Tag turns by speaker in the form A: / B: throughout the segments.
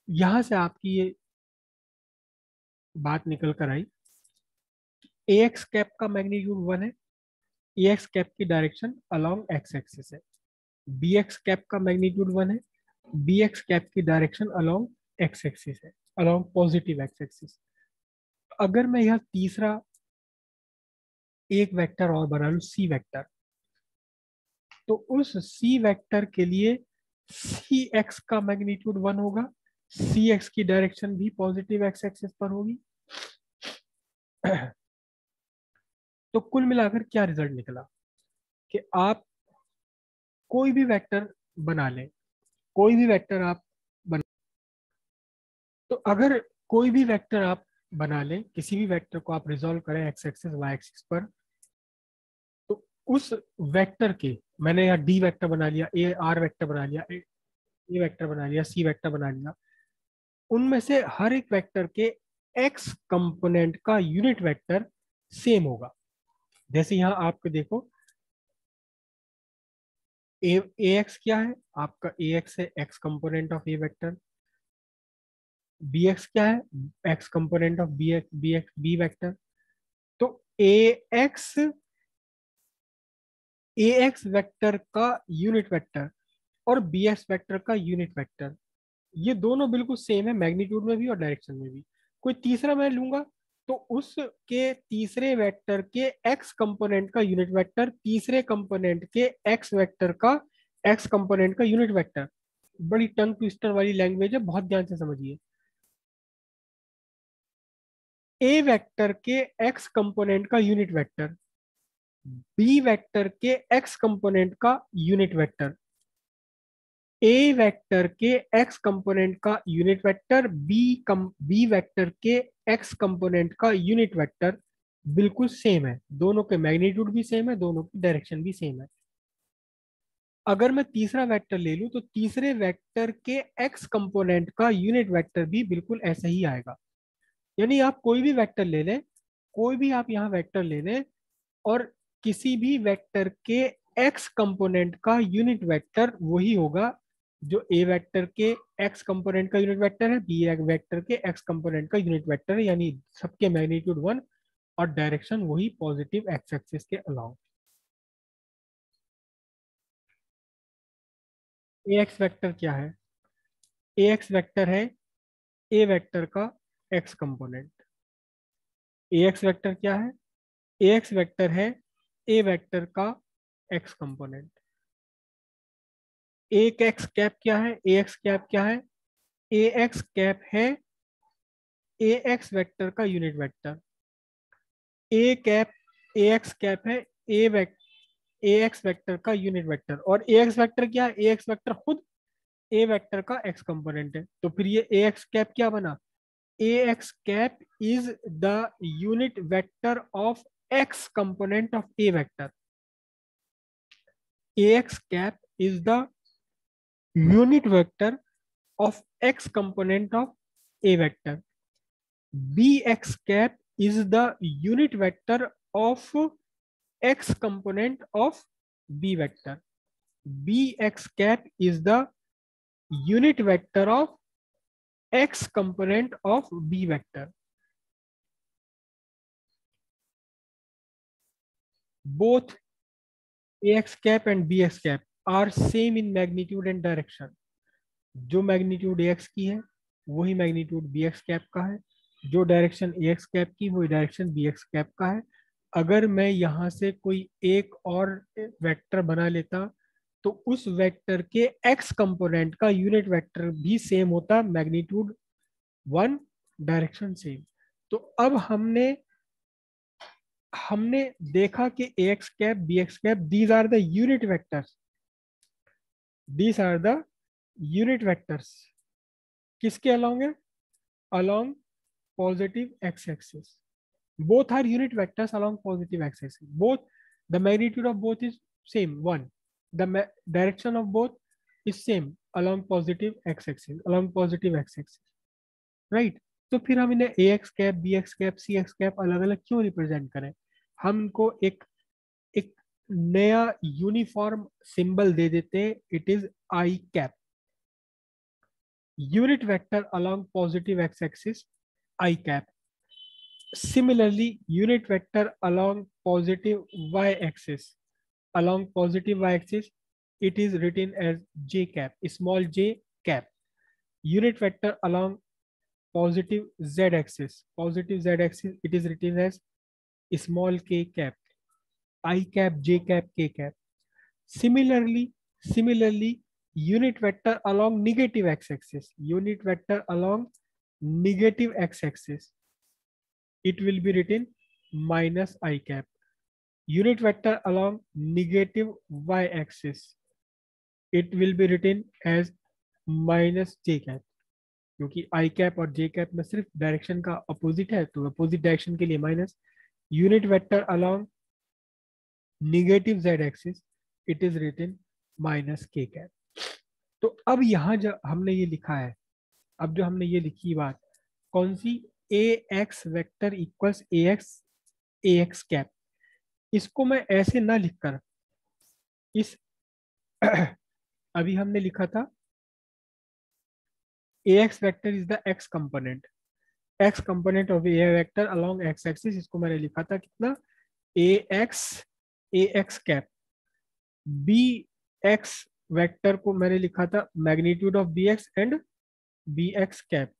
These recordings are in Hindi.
A: यहां से आपकी ये बात निकल कर आई, ए एक्स कैप का मैग्नीट्यूड 1 है, ए एक्स कैप की डायरेक्शन अलोंग एक्स एक्सिस है। बी एक्स कैप का मैग्नीट्यूड 1 है, बी एक्स कैप की डायरेक्शन अलोंग एक्स एक्सिस है, अलोंग पॉजिटिव एक्स एक्सिस। अगर मैं यह तीसरा एक वेक्टर और बना लूं सी वेक्टर, तो उस सी वेक्टर के लिए सी एक्स का मैग्नीट्यूड 1 होगा, सी एक्स की डायरेक्शन भी पॉजिटिव एक्स एक्सिस पर होगी। तो कुल मिलाकर क्या रिजल्ट निकला कि आप कोई भी वेक्टर बना लें, कोई भी वेक्टर आप बना, तो अगर कोई भी वेक्टर आप बना लें, किसी भी वेक्टर को आप रिजॉल्व करें एक्स एक्सिस वाई एक्सिस पर, तो उस वेक्टर के, मैंने यहाँ डी वेक्टर बना लिया, ए आर वेक्टर बना लिया, ए वेक्टर बना लिया, सी वेक्टर बना लिया, उनमें से हर एक वेक्टर के एक्स कंपोनेंट का यूनिट वेक्टर सेम होगा। जैसे यहाँ आपको देखो, ए एक्स क्या है आपका, ए एक्स है X component of A vector, B X क्या है X component of B X B vector. तो A X A x vector का यूनिट वेक्टर और बी एक्स वेक्टर का यूनिट वेक्टर, ये दोनों बिल्कुल सेम है मैग्नीट्यूड में भी और डायरेक्शन में भी। कोई तीसरा मैं लूंगा तो उसके तीसरे वेक्टर के एक्स कंपोनेंट का यूनिट वेक्टर, तीसरे कंपोनेंट के एक्स वेक्टर का एक्स कंपोनेंट का यूनिट वेक्टर। बड़ी टंग ट्विस्टर वाली लैंग्वेज है, बहुत ध्यान से समझिए। ए वेक्टर के एक्स कंपोनेंट का यूनिट वेक्टर, बी वेक्टर के एक्स कंपोनेंट का यूनिट वेक्टर, ए वेक्टर के एक्स कंपोनेंट का यूनिट वेक्टर, बी वेक्टर के एक्स कंपोनेंट का यूनिट वेक्टर बिल्कुल सेम है, दोनों के मैग्नीट्यूड भी सेम है, दोनों की डायरेक्शन भी सेम है। अगर मैं तीसरा वेक्टर ले लूं तो तीसरे वेक्टर के एक्स कंपोनेंट का यूनिट वेक्टर भी बिल्कुल ऐसा ही आएगा। यानी आप कोई भी वेक्टर ले लें, कोई भी आप यहाँ वेक्टर ले लें, और किसी भी वेक्टर के एक्स कंपोनेंट का यूनिट वेक्टर वही होगा जो ए वेक्टर के एक्स कंपोनेंट का यूनिट वेक्टर है, बी वेक्टर के एक्स कंपोनेंट का यूनिट वेक्टर है, यानी सबके मैग्नीट्यूड 1 और डायरेक्शन वही पॉजिटिव एक्स एक्सिस के अलाउ। ए एक्स वेक्टर क्या है, ए एक्स वेक्टर है ए वेक्टर का एक्स कंपोनेंट। ए एक्स वेक्टर क्या है, ए एक्स वेक्टर है ए वेक्टर का एक्स कंपोनेंट। एक एक्स कैप क्या है, ए एक्स कैप क्या है, ए एक्स कैप है ए एक्स वेक्टर का unit vector. A cap A x cap है ए एक्स वेक्टर का यूनिट वेक्टर, और ए एक्स वेक्टर क्या है, ए एक्स वेक्टर खुद ए वेक्टर का एक्स कंपोनेंट है। तो फिर ये ए एक्स कैप क्या बना, A x cap is the unit vector of x component of A vector. A x cap is the unit vector of x component of a vector. Bx cap is the unit vector of x component of b vector. Bx cap is the unit vector of x component of b vector. Both ax cap and bx cap are same in magnitude and direction. जो मैग्नीट्यूड एक्स की है वही मैग्नीट्यूड बी एक्स कैप का है, जो डायरेक्शन ए एक्स कैप की वही डायरेक्शन बी एक्स कैप का है। अगर मैं यहाँ से कोई एक और वेक्टर बना लेता तो उस वेक्टर के एक्स कंपोनेंट का यूनिट वेक्टर भी सेम होता, मैग्नीट्यूड 1, डायरेक्शन सेम। तो अब हमने हमने देखा कि A x cap B x cap these are the unit vectors, these are the unit vectors किसके अलोंग है, along positive x-axis. Both are unit vectors along positive x-axis. Both the magnitude of both is same 1. The direction of both is same along positive x-axis. Along positive x-axis, right? तो फिर हम इन्हें A x cap B x cap C x cap अलग अलग क्यों रिप्रेजेंट करें, हम इनको एक एक नया यूनिफॉर्म सिंबल दे देते हैं, it is I cap. unit vector along positive x-axis I cap. Similarly, unit vector along positive y-axis, it is written as j cap, small j cap. Unit vector along positive z-axis, it is written as small k cap, I cap, j cap, k cap. Similarly, unit vector along negative x-axis, it will be written minus I cap. Unit vector along negative y-axis, it will be written as minus j cap. क्योंकि आई कैप और जे कैप में सिर्फ डायरेक्शन का अपोजिट है, तो अपोजिट डायरेक्शन के लिए minus. Unit vector along negative Z axis, it is written minus K cap. तो अब यहाँ जो हमने ये लिखा है, अब जो हमने ये लिखी बात कौन सी, ए x vector equals A x cap, इसको मैं ऐसे ना लिखकर इस अभी हमने लिखा था ax vector is the x component of a vector along x axis, इसको मैंने लिखा था कितना, ax कैप. bx वेक्टर को मैंने लिखा था magnitude of bx and bx cap.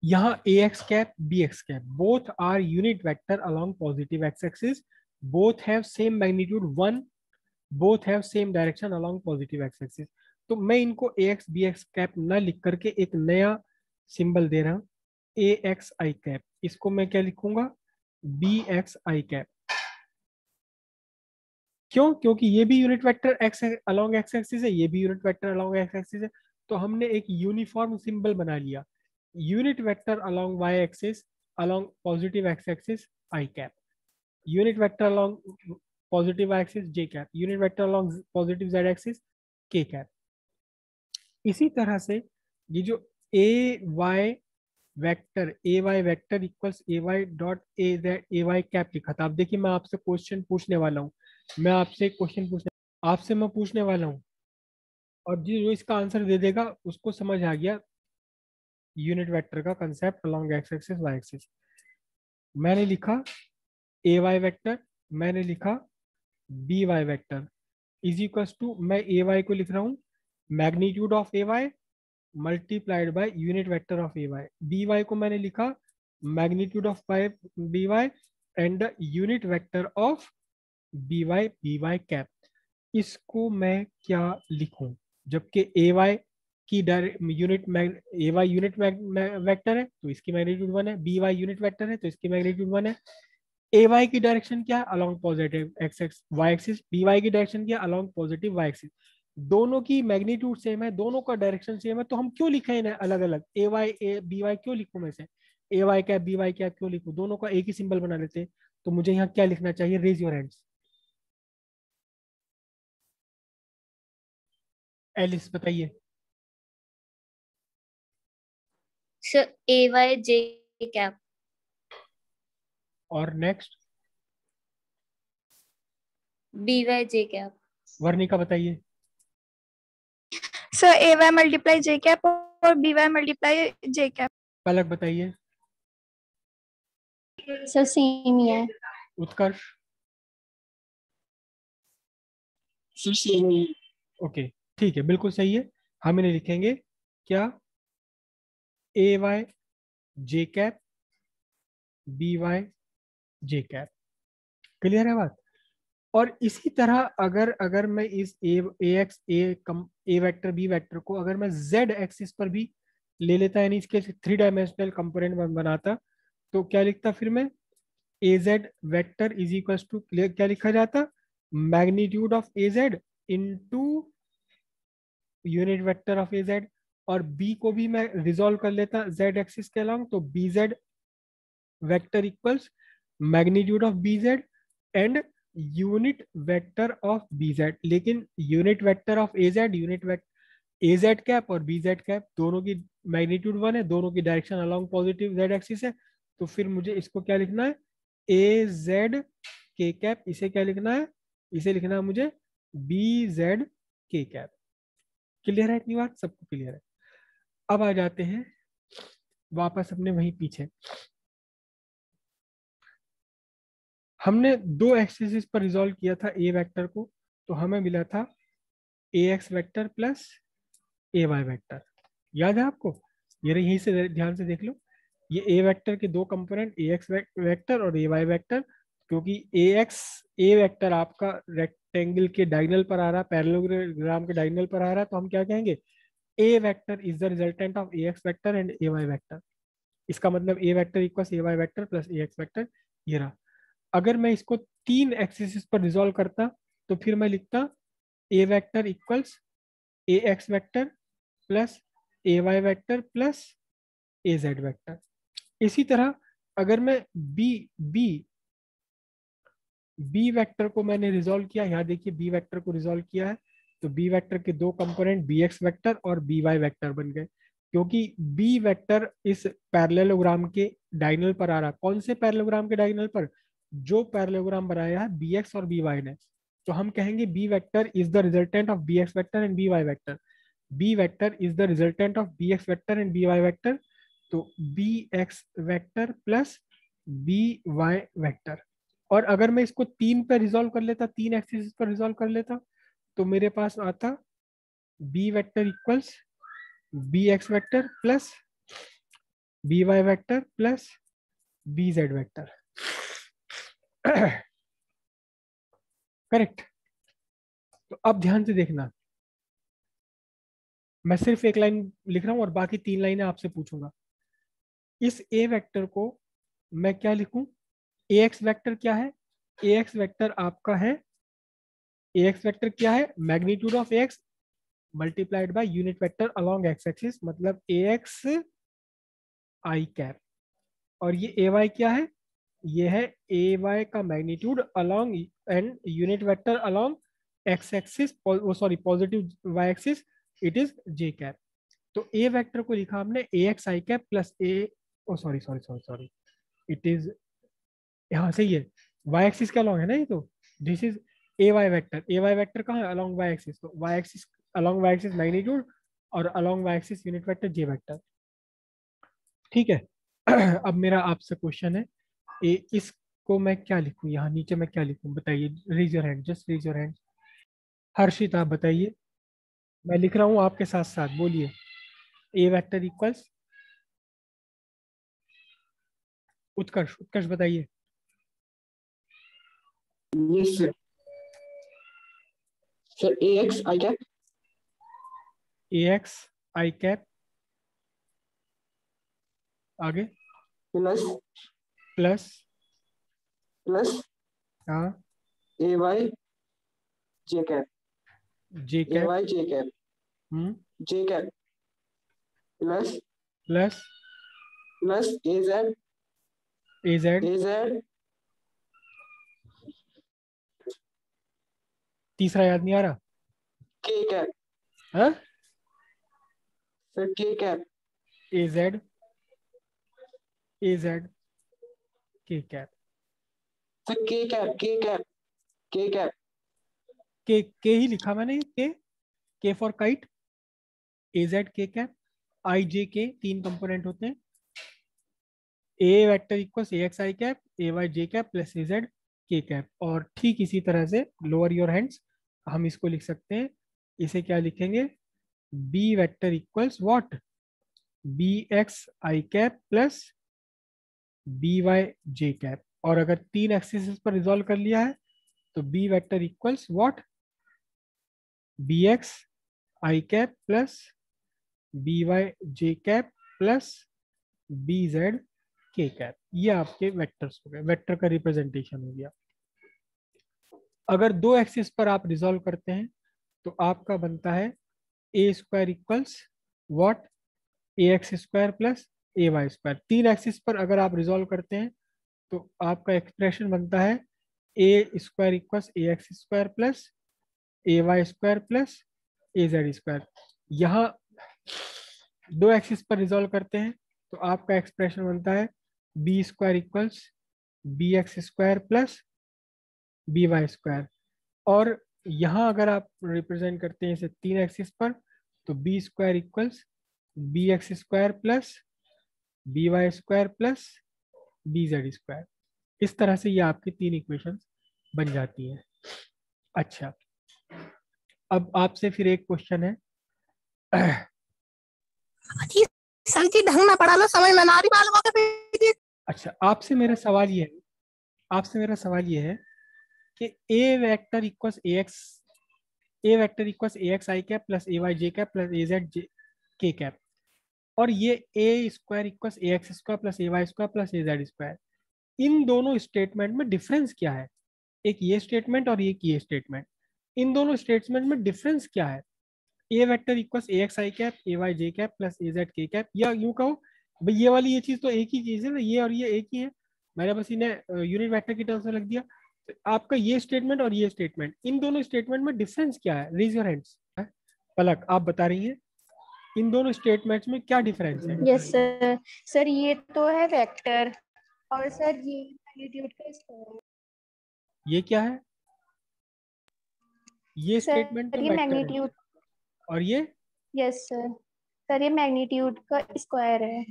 A: यहाँ ax cap bx cap both are unit vector along positive x axis, both have same magnitude 1, both have same direction along positive x axis. तो मैं इनको ax bx कैप ना लिख करके एक नया सिंबल दे रहा हूं ax i कैप. इसको मैं क्या लिखूंगा, bx i कैप. क्यों, क्योंकि ये भी unit vector x along x axis है, ये भी unit vector along x axis है. तो हमने एक यूनिफॉर्म सिंबल बना लिया, unit vector along y axis along positive x axis i cap, unit vector along positive y axis j cap, unit vector along positive z axis k cap. इसी तरह से ये जो A Y vector equals A y dot A y cap लिखा था. अब देखिए मैं आपसे क्वेश्चन पूछने वाला हूँ, मैं पूछने वाला हूँ, और जो इसका आंसर दे देगा उसको समझ आ गया यूनिट वेक्टर का concept along x axis Y axis. मैंने लिखा ए वाई वेक्टर, मैंने लिखा B Y vector is equals to, मैं ए वाई को लिख रहा हूँ magnitude of A Y multiplied by unit vector of A Y. B Y को मैंने लिखा magnitude of B Y and unit vector of B Y cap. इसको मैं क्या लिखूं, जबकि ए वाई की यूनिट वेक्टर है तो इसकी मैग्नीट्यूड 1 है, बी वाई यूनिट वेक्टर है तो इसकी मैग्नीट्यूड 1 है. ए वाई की डायरेक्शन क्या है, along positive X X Y axis, B Y की डायरेक्शन क्या है, अलोंग पॉजिटिव वाई एक्सिस. दोनों की मैग्नीट्यूड सेम है, दोनों का डायरेक्शन सेम है, तो हम क्यों लिखे इन्हें अलग अलग, ए वाई ए बी वाई क्यों लिखूं मैं से, ए वाई क्या बी वाई क्या क्यों लिखूं, दोनों का एक ही सिंबल बना लेते हैं. तो मुझे यहाँ क्या लिखना चाहिए, रेज योर हैंड्स. एलिस बताइए.
B: सर ए वाई जे कैप.
A: और नेक्स्ट
B: बी वाई जे कैप.
A: वर्णिका बताइए.
C: सर ए वाई मल्टीप्लाई जे कैप और बी वाई मल्टीप्लाई जे कैप.
A: पलक बताइए.
B: सर सेम ही है.
A: उत्कर्ष.
B: सेम ही है.
A: ओके ठीक है, बिल्कुल सही है. हम इन्हें लिखेंगे क्या, ए वाई जे कैप बी वाई जे कैप. क्लियर है बात. और इसी तरह अगर अगर मैं इस ए वेक्टर बी वेक्टर को अगर मैं जेड एक्सिस पर भी ले लेता, यानी इसके 3 डायमेंशनल कंपोनेंट बनाता, तो क्या लिखता फिर मैं, A z vector is equal to क्या लिखा जाता, magnitude of A z into unit vector of A z. और बी को भी मैं रिजोल्व कर लेता जेड एक्सिस के अलॉन्ग, तो B Z vector equals magnitude of B z and unit vector of B z. लेकिन unit vector of A z, A z cap और बी जेड कैप दोनों की मैग्नीट्यूड 1 है, दोनों की direction along positive z axis है. तो फिर मुझे इसको क्या लिखना है, ए जेड के कैप. इसे क्या लिखना है, इसे लिखना है मुझे बी जेड के कैप. क्लियर है इतनी बात? सबको क्लियर है? अब आ जाते हैं वापस अपने वहीं पीछे। हमने दो एक्सिस पर रिजॉल्व किया था ए वेक्टर को, तो हमें मिला था ए x vector plus A Y vector. याद है आपको? ये यहीं से ध्यान से देख लो, ये ए वेक्टर के दो कंपोनेंट ए एक्स वेक्टर और ए वाई वेक्टर। क्योंकि ए वेक्टर आपका रेक्टेंगल के डायगोनल पर आ रहा है, पैरेललोग्राम के डायगोनल पर आ रहा है, तो हम क्या कहेंगे? A vector is the resultant of A x vector and A Y vector. इसका मतलब A vector equals A Y vector plus A x vector, ये रहा। अगर मैं इसको तीन एक्सिस पर रिजॉल्व करता तो फिर मैं लिखता ए vector equals A x vector plus A Y vector plus A z vector. इसी तरह अगर मैं बी बी बी वेक्टर को मैंने रिजॉल्व किया, यहाँ देखिए बी वेक्टर को रिजॉल्व किया है, तो बी वेक्टर के दो कंपोनेंट बी एक्स वेक्टर और बी वाई वेक्टर बन गए। क्योंकि बी वेक्टर इस पैरेललोग्राम के डायगोनल पर आ रहा है। कौन से पैरेललोग्राम के डायगोनल पर? जो पैरेललोग्राम बनाया है बी एक्स और बी वाई ने। तो हम कहेंगे B vector is the resultant of B x vector and B Y vector. B vector is the resultant of B x vector and B Y vector. तो B x vector plus B Y vector. और अगर मैं इसको तीन पे रिजॉल्व कर लेता, तीन एक्सिस पर रिजॉल्व कर लेता, तो मेरे पास आता B vector equals B x vector plus B Y vector plus B Z vector. Correct? तो अब ध्यान से देखना, मैं सिर्फ एक लाइन लिख रहा हूं और बाकी तीन लाइनें आपसे पूछूंगा। इस ए वेक्टर को मैं क्या लिखूं? ए एक्स वेक्टर क्या है? ए एक्स वेक्टर आपका है, ए एक्स वेक्टर क्या है? Magnitude of x multiplied by unit vector along x axis, मतलब ए एक्स आई कैप। और ये ए वाई क्या है? ये है ए वाई का magnitude along and unit vector along x axis, sorry positive y axis, it is j cap. तो ए वेक्टर को लिखा हमने A x I cap plus A, oh sorry sorry sorry sorry, it is, यहाँ से ये वाई एक्सिस के अलोंग है ना ये, तो this is A Y vector. A Y vector कहाँ है? Along y axis. तो y axis, along y axis magnitude और along y axis unit vector j vector. ठीक है? अब मेरा आपसे क्वेश्चन है, इसको मैं क्या लिखूं? यहाँ नीचे मैं क्या लिखूं बताइए? Raise your hand, just raise your hand. Harshit आप बताइए। मैं लिख रहा हूँ आपके साथ साथ, बोलिए। ए वेक्टर इक्वल्स, उत्कर्ष, उत्कर्ष बताइए।
D: Yes sir. सर ए एक्स आई कैप
A: ए एक्स आई कैप, आगे
D: प्लस
A: प्लस,
D: प्लस
A: हाँ,
D: ए y J cap,
A: J
D: A
A: cap,
D: Y J cap, J cap plus
A: plus
D: plus A z,
A: A z.
D: A Z
A: तीसरा याद नहीं आ रहा?
D: के कैप,
A: हाँ,
D: सर के cap,
A: A z, A z के कैप।
D: सर के कैप, के कैप, के कैप,
A: के ही लिखा मैंने, के फॉर काइट, ए जेड के कैप, आई जे के, तीन कंपोनेंट होते हैं। ए vector equals A x I cap, A y J cap plus A z के कैप। और ठीक इसी तरह से लोअर योर हैंड्स, हम इसको लिख सकते हैं, इसे क्या लिखेंगे? B vector equals what? B x I cap plus B Y J cap. और अगर तीन एक्सिस पर रिजॉल्व कर लिया है तो B vector equals what? B x I cap plus B Y J cap plus B Z के कैप। ये आपके वेक्टर्स हो गए, वेक्टर का रिप्रेजेंटेशन हो गया। अगर दो एक्सिस पर आप रिजॉल्व करते हैं तो आपका बनता है A square equals what? A x square plus A y square. तीन एक्सिस पर अगर आप रिजॉल्व करते हैं तो आपका एक्सप्रेशन बनता है A square equals A x square plus A y square plus A Z square. यहाँ दो एक्सिस पर रिजॉल्व करते हैं तो आपका एक्सप्रेशन बनता है B square equals B X square plus B Y square. और यहाँ अगर आप रिप्रेजेंट करते हैं इसे तीन एक्सिस पर तो B square equals B X square plus B Y square plus B Z square. इस तरह से ये आपकी 3 इक्वेशन बन जाती हैं। अच्छा, अब आपसे फिर एक क्वेश्चन है।
C: सर जी ढंग में पढ़ा लो, समझ में ना आ रही बालकों के फिर।
A: अच्छा, आपसे मेरा सवाल ये है कि ए vector equals A x I cap plus A y J cap plus A z के कैप, और ये ए square equals A x square plus A y square plus A Z square, इन दोनों स्टेटमेंट में डिफरेंस क्या है? एक ये स्टेटमेंट और एक ये स्टेटमेंट, इन दोनों स्टेटमेंट में डिफरेंस क्या है? A vector equals A x I cap A y J cap plus A z के कैप, या यूं कहो भाई ये वाली ये चीज तो एक ही चीज है ना, ये और ये एक ही है, मैंने बस इन्हें यूनिट वेक्टर की टर्म्स में लग दिया। तो आपका ये स्टेटमेंट और ये स्टेटमेंट, इन दोनों स्टेटमेंट में डिफरेंस क्या है? Raise your hands. पलक, आप बता रही हैं इन दोनों स्टेटमेंट्स में क्या डिफरेंस है?
B: Yes sir. सर ये तो है वेक्टर, और सर ये मैग्नीट्यूड का स्क्वायर।
A: ये क्या है? ये स्टेटमेंट तो
B: सर ये
A: वेक्टर है,
B: मैग्नीट्यूड।
A: और ये
B: यस सर। सर ये मैग्नीट्यूड का स्क्वायर है।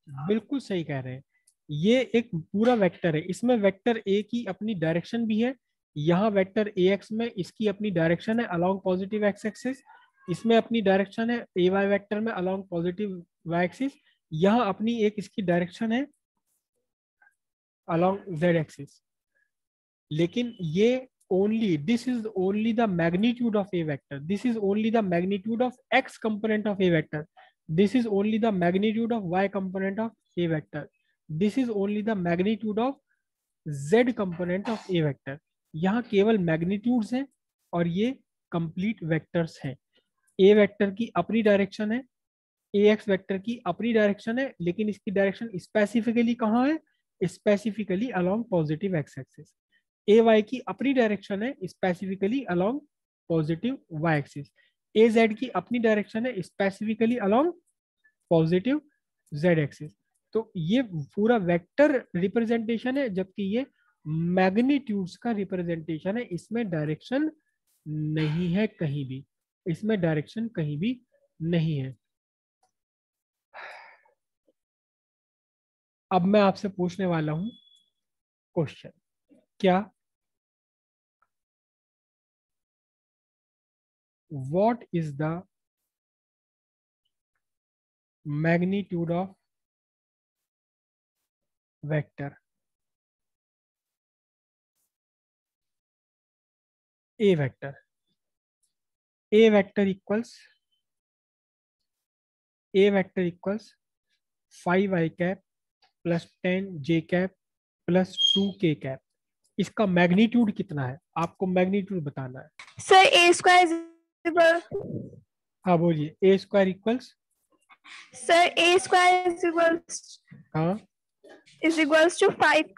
A: बिल्कुल सही कह रहे हैं। ये एक पूरा वेक्टर है, इसमें वेक्टर ए की अपनी डायरेक्शन भी है, यहाँ वेक्टर ए एक्स में इसकी अपनी डायरेक्शन है अलोंग पॉजिटिव एक्स एक्सिस, इसमें अपनी डायरेक्शन है ए वाई वेक्टर में अलोंग पॉजिटिव वाई एक्सिस, यहाँ अपनी एक इसकी डायरेक्शन है अलोंग जेड एक्सिस। लेकिन ये only, this is only the magnitude of a vector, this is only the magnitude of x component of a vector, this is only the magnitude of y component of a vector, this is only the magnitude of z component of a vector। यहाँ केवल मैग्नीट्यूड्स हैं और ये कंप्लीट वेक्टर्स हैं। ए वेक्टर की अपनी डायरेक्शन है, ए एक्स वेक्टर की अपनी डायरेक्शन है, लेकिन इसकी डायरेक्शन स्पेसिफिकली कहाँ है? Specifically along positive x axis. A Y की अपनी डायरेक्शन है specifically along positive y axis. A z की अपनी डायरेक्शन है specifically along positive z axis. तो ये पूरा वेक्टर रिप्रेजेंटेशन है, जबकि ये मैग्नीट्यूड्स का रिप्रेजेंटेशन है, इसमें डायरेक्शन नहीं है कहीं भी, इसमें डायरेक्शन कहीं भी नहीं है। अब मैं आपसे पूछने वाला हूं क्वेश्चन, क्या what is the magnitude of vector a vector? a vector equals 5 i cap plus 10 j cap plus 2 k cap। इसका मैग्नीट्यूड कितना है? आपको मैग्नीट्यूड बताना है।
C: सर ए स्क्वायर,
A: हाँ बोलिए। ए स्क्वायर इक्वल्स,
C: सर ए स्क्वायर
A: हाँ
C: इज इक्वल्स टू 5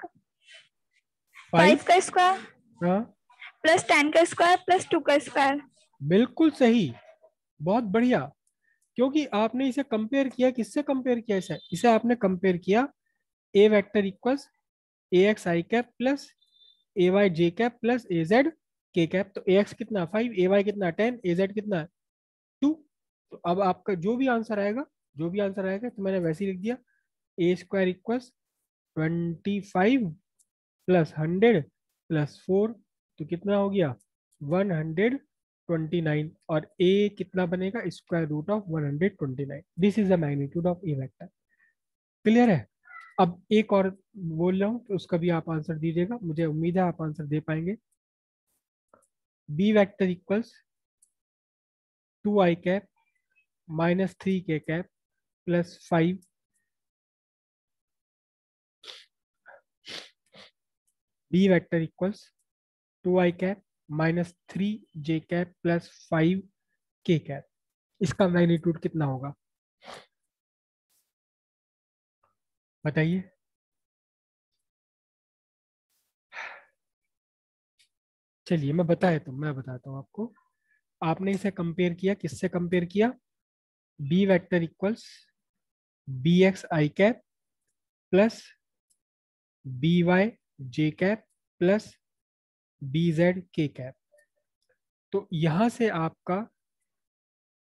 A: 5
C: का स्क्वायर
A: हाँ
C: प्लस 10 का स्क्वायर प्लस 2 का स्क्वायर।
A: बिल्कुल सही, बहुत बढ़िया। क्योंकि आपने इसे कंपेयर किया, किससे कंपेयर किया? इसे आपने कंपेयर किया ए vector equals A x I cap plus A y J cap plus A z के कैप। तो ए एक्स कितना 5, ए वाई कितना 10, ए जेड कितना 2। तो अब आपका जो भी आंसर आएगा तो मैंने वैसे ही लिख दिया, ए स्क्वायर इक्वल्स 25 प्लस 100 प्लस 4, तो कितना हो गया 129, और ए कितना बनेगा? Square root of 129। This is the magnitude of A vector. Clear है? अब एक और बोल रहा हूं तो उसका भी आप आंसर दीजिएगा, मुझे उम्मीद है आप आंसर दे पाएंगे। B vector equals 2i cap minus 3k cap plus 5, B vector equals 2i cap minus 3j cap plus 5k cap. इसका मैग्नीट्यूड कितना होगा बताइए? चलिए मैं बताता हूँ आपको। आपने इसे कंपेयर किया, किससे कंपेयर किया? B vector equals B x आई कैप प्लस बी वाई जे कैप प्लस बी जेड के कैप। तो यहां से आपका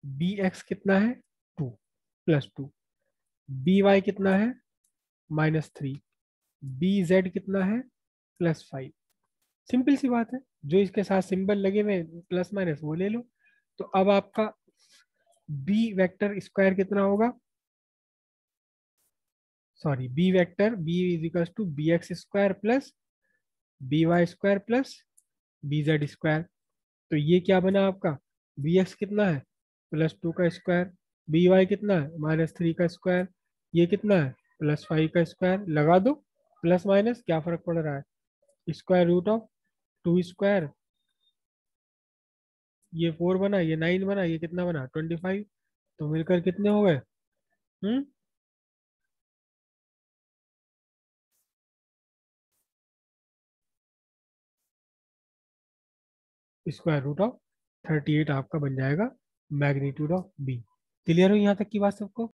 A: बी एक्स कितना है 2 +2, बी वाई कितना है -3, बी जेड कितना है +5। सिंपल सी बात है, जो इसके साथ सिंबल लगे हुए प्लस माइनस वो ले लो। तो अब आपका बी वेक्टर स्क्वायर कितना होगा, sorry B vector B is equal to B X square plus B Y square plus B Z square. तो ये क्या बना आपका, बी एक्स कितना है +2 का स्क्वायर, बी वाई कितना है -3 का स्क्वायर, ये कितना है +5 का स्क्वायर। लगा दो, प्लस माइनस क्या फर्क पड़ रहा है, स्क्वायर रूट ऑफ 2 स्क्वायर, ये 4 बना, ये 9 बना, ये कितना बना 25। तो मिलकर कितने हो गए, स्क्वायर रूट ऑफ 38 आपका बन जाएगा मैग्नीट्यूड ऑफ बी। क्लियर हो यहाँ तक की बात सबको।